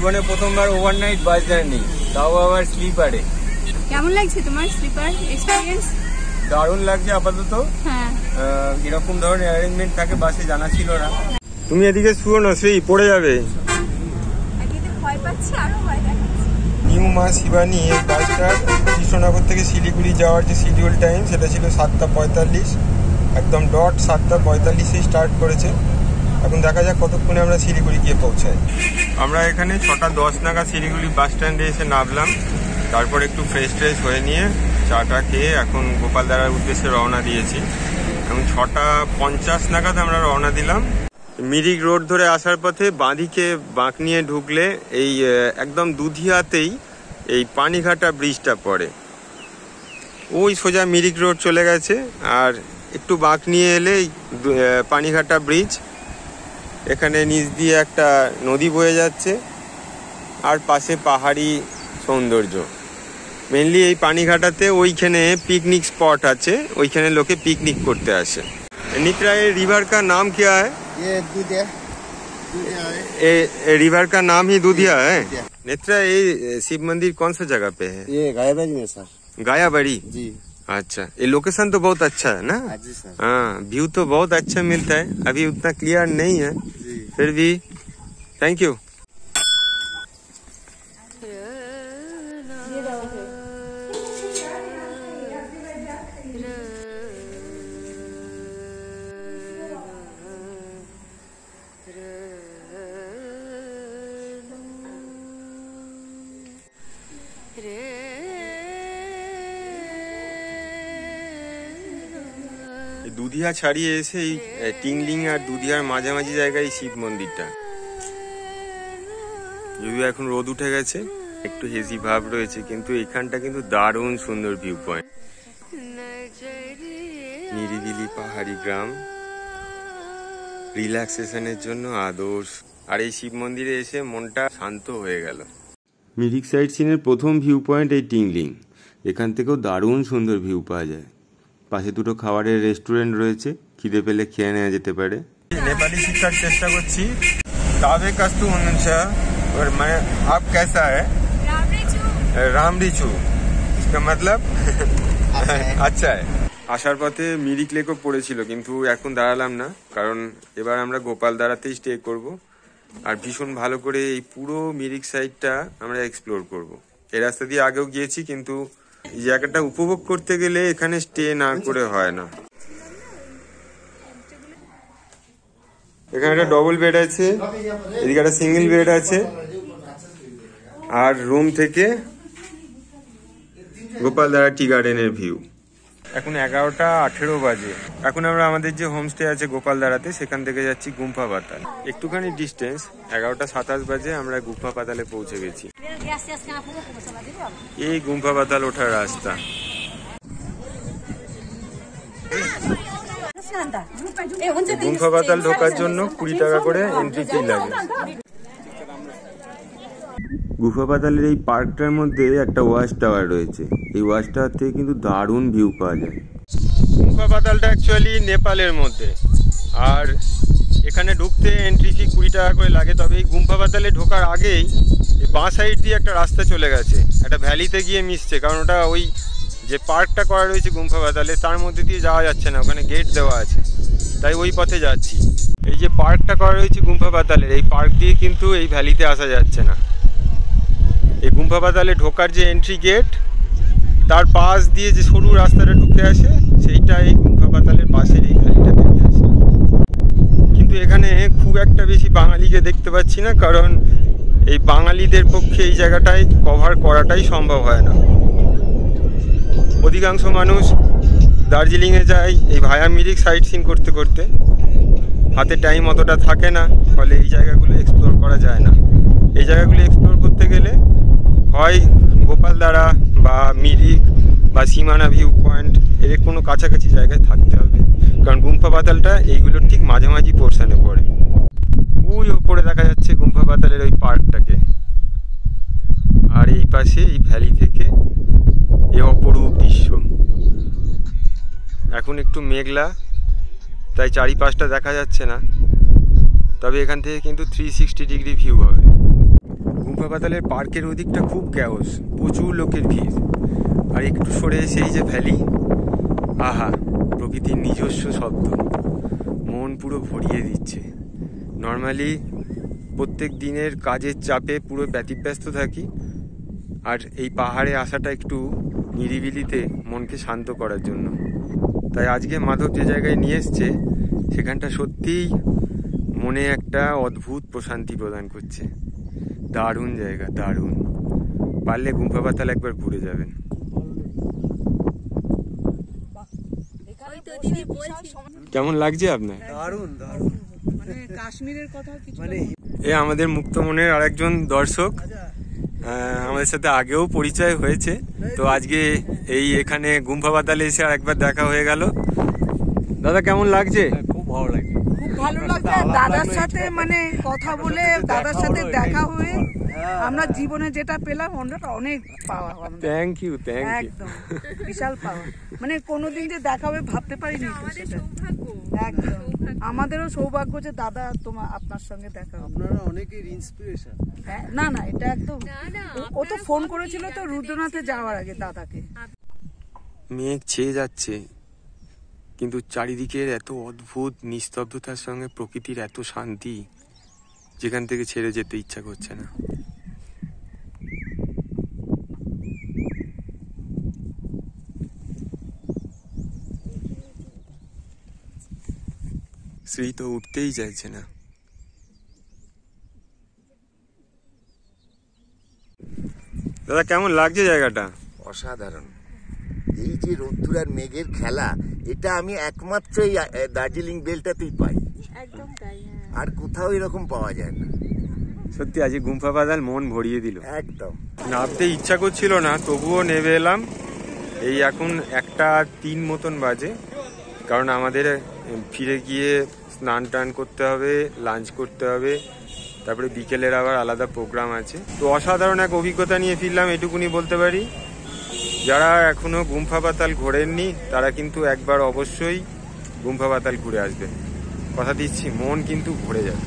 জীবনে প্রথমবার overnight bus journey, তাও আবার স্লিপারে। কেমন লাগছে তোমার স্লিপার এক্সপেরিয়েন্স? দারুণ লাগছে আপাতত। হ্যাঁ, এরকম ধরনের অ্যারেঞ্জমেন্ট থাকে বাসে, জানা ছিল না। তুমি এদিকে শুও না, সেই পড়ে যাবে। ভয় পাচ্ছি, আরো ভয় দেখাচ্ছে। নিউ মা শিবানী এই বাসটার কৃষ্ণনগর থেকে শিলিগুড়ি যাওয়ার যে শিডিউল টাইম সেটা ছিল 7:45, একদম ডট 7:45 স্টার্ট করেছে। এখন দেখা যাক কতক্ষণে আমরা শিলিগুড়ি গিয়ে পৌঁছাই। আমরা এখানে 6:10 নাগাদ শিলিগুড়ি বাস স্ট্যান্ডে এসে নামলাম। তারপর একটু ফ্রেশ হয়ে নিয়ে চাটা খেয়ে এখন গোপালদারার উদ্দেশ্যে রওনা দিয়েছি। এখন 6:50 নাগাদ আমরা রওনা দিলাম। মিরিক রোড ধরে আসার পথে বাঁদিকে বাঁক নিয়ে ঢুকলে এই একদম দুধিয়াতেই এই পানিঘাটা ব্রিজটা পড়ে। ওই সোজা মিরিক রোড চলে গেছে, আর একটু বাঁক নিয়ে এলে পানিঘাটা ব্রিজ। এখানে নিচ দিয়ে একটা নদী বয়ে যাচ্ছে, আর পাশে পাহাড়ি সৌন্দর্য। মেনলি এই পানিঘাটাতে ওইখানে পিকনিক স্পট আছে, ওইখানে লোকে পিকনিক করতে আসে। नित्रा, ये रिवर का नाम क्या है? ये दूधिया ये रिवर का नाम ही दूधिया है। नित्रा, ये शिव मंदिर कौन सा जगह पे है? ये गायाबाड़ी में सर। गायाबाड़ी जी। अच्छा, ये लोकेशन तो बहुत अच्छा है ना? जी सर। हाँ, व्यू तो बहुत अच्छा मिलता है। अभी उतना क्लियर नहीं है जी। फिर भी थैंक यू। দুধিয়া ছাড়িয়ে এসে এই টিংলিং আর দুধিয়ার মাঝামাঝি জায়গায় শিব মন্দিরটা। যদিও এখন রোদ উঠে গেছে, একটু হেজি ভাব রয়েছে, কিন্তু এখানটা কিন্তু দারুণ সুন্দর ভিউ পয়েন্ট। নিরিবিলি পাহাড়ি গ্রাম, রিল্যাক্সেশনের জন্য আদর্শ। আর এই শিব মন্দিরে এসে মনটা শান্ত হয়ে গেল। মিরিক সাইট সিনের প্রথম ভিউ পয়েন্ট এই টিংলিং। এখান থেকেও দারুণ সুন্দর ভিউ পাওয়া যায়। পাশে দুটো খাবারের রেস্টুরেন্ট রয়েছে, খিদে পেলে খেয়ে নেওয়া যেতে পারে। নেপালি শিক্ষার চেষ্টা করছি। তাবে কাস্তু মনুষা মানে আপ कैसा है? রামরিচু इसका मतलब আচ্ছা। আসার পথে মিরিক লেকও পড়েছিল, কিন্তু এখন দাঁড়ালাম না, কারণ এবার আমরা গোপালদারাতেই স্টে করব। আর ভীষণ ভালো করে এই পুরো মিরিক সাইডটা আমরা এক্সপ্লোর করব। এই রাস্তা দিয়ে আগেও গিয়েছি, কিন্তু এই জায়গাটা উপভোগ করতে গেলে এখানে স্টে না করে হয় না। এখানে একটা ডবল বেড আছে, এদিকে একটা সিঙ্গেল বেড আছে, আর রুম থেকে গোপালদারা টি গার্ডেনের ভিউ। এখন 11:18 বাজে। এখন আমরা আমাদের যে হোমস্টে আছে গোপালদারাতে, সেখান থেকে যাচ্ছি গুম্ফা পাতাল। একটুখানি ডিস্টেন্স, 11:27 বাজে আমরা গুম্ফা পাতালে পৌঁছে গেছি। এই গুম্ফা পাতাল ওঠার রাস্তা। গুম্ফা পাতাল ঢোকার জন্য 20 টাকা করে এন্ট্রি ফি লাগে। গুফা পাতালের এই পার্কটার মধ্যে একটা ওয়াচ টাওয়ার রয়েছে। এই ওয়াচ টাওয়ার থেকে কিন্তু দারুণ ভিউ পাওয়া যায়। গুফা পাতালটা অ্যাকচুয়ালি নেপালের মধ্যে, আর এখানে ঢুকতে এন্ট্রি ফি 20 টাকা করে লাগে। তবে এই গুম্ফা পাতালে ঢোকার আগেই এই বাঁ সাইড দিয়ে একটা রাস্তা চলে গেছে, একটা ভ্যালিতে গিয়ে মিশছে। কারণ ওটা ওই যে পার্কটা করা রয়েছে গুম্ফা পাতালে, তার মধ্যে দিয়ে যাওয়া যাচ্ছে না, ওখানে গেট দেওয়া আছে, তাই ওই পথে যাচ্ছি। এই যে পার্কটা করা রয়েছে গুম্ফা পাতালের, এই পার্ক দিয়ে কিন্তু এই ভ্যালিতে আসা যাচ্ছে না। এই গুম্ফা পাতালে ঢোকার যে এন্ট্রি গেট, তার পাশ দিয়ে যে সরু রাস্তাটা ঢুকে আসে, সেইটা এই গুম্ফা পাতালের পাশের এই ভ্যালিটাতে নিয়ে আসে। কিন্তু এখানে খুব একটা বেশি বাঙালিকে দেখতে পাচ্ছি না, কারণ এই বাঙালিদের পক্ষে এই জায়গাটায় কভার করাটাই সম্ভব হয় না। অধিকাংশ মানুষ দার্জিলিংয়ে যায় এই ভায়া মিরিক সাইট সিন করতে করতে, হাতে টাইম অতটা থাকে না, ফলে এই জায়গাগুলো এক্সপ্লোর করা যায় না। এই জায়গাগুলো এক্সপ্লোর করতে গেলে হয় গোপালদারা বা মিরিক বা সীমানা ভিউ পয়েন্ট এর কোনো কাছাকাছি জায়গায় থাকতে হবে, কারণ গুম্ফা পাতালটা এইগুলোর ঠিক মাঝামাঝি পোর্শনে পড়ে। ওই ওপরে দেখা যাচ্ছে গুম্ফা পাতালের ওই পার্কটাকে, আর এই পাশে এই ভ্যালি থেকে এই অপরূপ দৃশ্য। এখন একটু মেঘলা, তাই চারিপাশটা দেখা যাচ্ছে না, তবে এখান থেকে কিন্তু 360 ডিগ্রি ভিউ হবে। গুম্ফা পাতালের পার্কের ওদিকটা খুব ক্যাওস, প্রচুর লোকের ভিড়। আর একটু সরে সেই যে ভ্যালি, আহা, প্রকৃতির নিজস্ব শব্দ মন পুরো ভরিয়ে দিচ্ছে। নর্মালি প্রত্যেক দিনের কাজের চাপে পুরো ব্যতিব্যস্ত থাকি, আর এই পাহাড়ে আসাটা একটু নিরিবিলিতে মনকে শান্ত করার জন্য। তাই আজকে মাধব যে জায়গায় নিয়ে এসছে সেখানটা সত্যিই মনে একটা অদ্ভুত প্রশান্তি প্রদান করছে। দারুণ জায়গা, দারুণ। পারলে গুম্ফা পাতাল একবার ঘুরে যাবেন। কেমন লাগছে আপনার? দারুণ দারুণ, মানে কাশ্মীরের কথা কিছু মানে এ আমাদের মুক্ত মনের আরেকজন দর্শক, আমাদের সাথে আগেও পরিচয় হয়েছে। তো আজকে এই এখানে গুম্ফা পাতালে এসে আরেকবার দেখা হয়ে গেল। দাদা কেমন লাগছে? খুব ভালো লাগে, খুব ভালো লাগছে। দাদার সাথে মানে কথা বলে, দাদার সাথে দেখা হয়ে আমরা জীবনে যেটা পেলাম ওটা অনেক পাওয়া। Thank you, thank you. একদম বিশাল পাওয়া, মানে কোনোদিন যে দেখা হবে ভাবতে পারিনি। আমাদের সৌভাগ্য। একদম আমাদেরও সৌভাগ্য যে দাদা আপনার সঙ্গে দেখা হবে। আপনারা অনেকের ইন্সপিরেশন। হ্যাঁ, না না, এটা একদম। না, ও তো ফোন করেছিল তো রুদ্রনাথে যাওয়ার আগে দাদাকে। মেঘ ছেয়ে যাচ্ছে, কিন্তু চারিদিকের এত অদ্ভুত নিস্তব্ধতার সঙ্গে প্রকৃতির এত শান্তি, যেখান থেকে ছেড়ে যেতে ইচ্ছা করছে না। শ্রী তো উঠতেই চাইছে না। দাদা কেমন লাগছে জায়গাটা? অসাধারণ। এই যে রোদ্দুর আর মেঘের খেলা, এটা আমি একমাত্র এই দার্জিলিং বেলটাতেই পাই, একদম তাই। আর কোথাও এরকম পাওয়া যায় না। সত্যি আজকে গুম্ফা পাতাল মন ভরিয়ে দিল। একদম নামতে ইচ্ছা করছিল না, তবুও নেমে এলাম। এই এখন 1:03 মতন বাজে, কারণ আমাদের ফিরে গিয়ে স্নান টান করতে হবে, লাঞ্চ করতে হবে, তারপরে বিকেলের আবার আলাদা প্রোগ্রাম আছে। তো অসাধারণ এক অভিজ্ঞতা নিয়ে ফিরলাম, এটুকুনি বলতে পারি। যারা এখনো গুম্ফা পাতাল ঘোরেননি তারা কিন্তু একবার অবশ্যই গুম্ফা পাতাল ঘুরে আসবেন। কথা দিচ্ছি, মন কিন্তু ভরে যাবে।